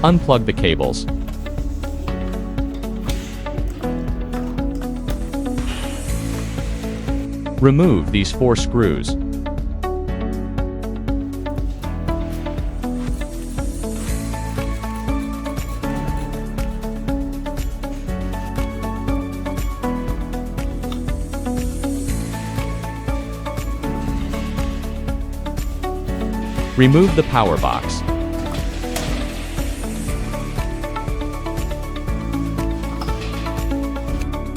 Unplug the cables. Remove these 4 screws. Remove the power box.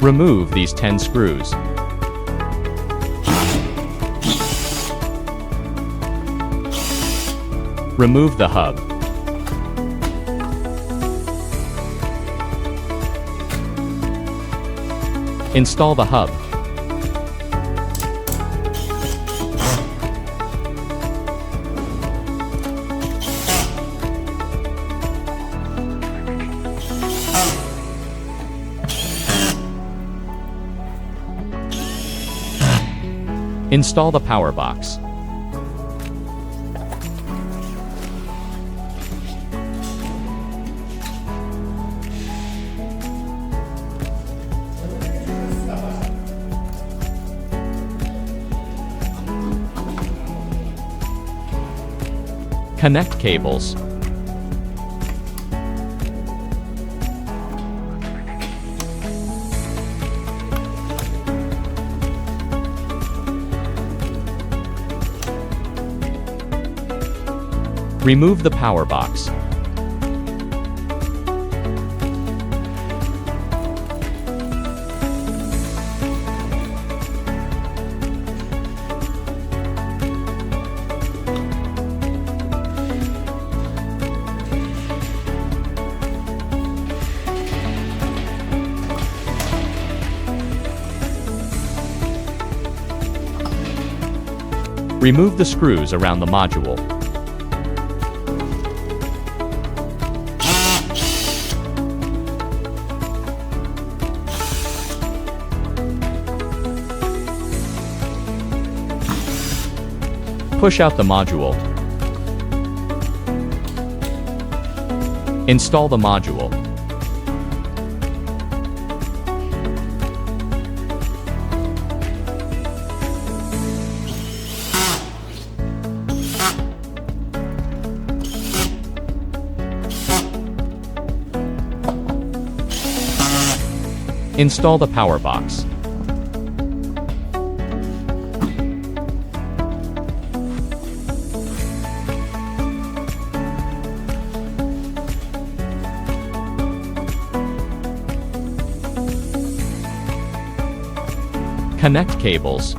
Remove these 10 screws. Remove the hub. Install the hub. Install the power box. Connect cables. Remove the power box. Remove the screws around the module. Push out the module. Install the module. Install the power box. Connect cables.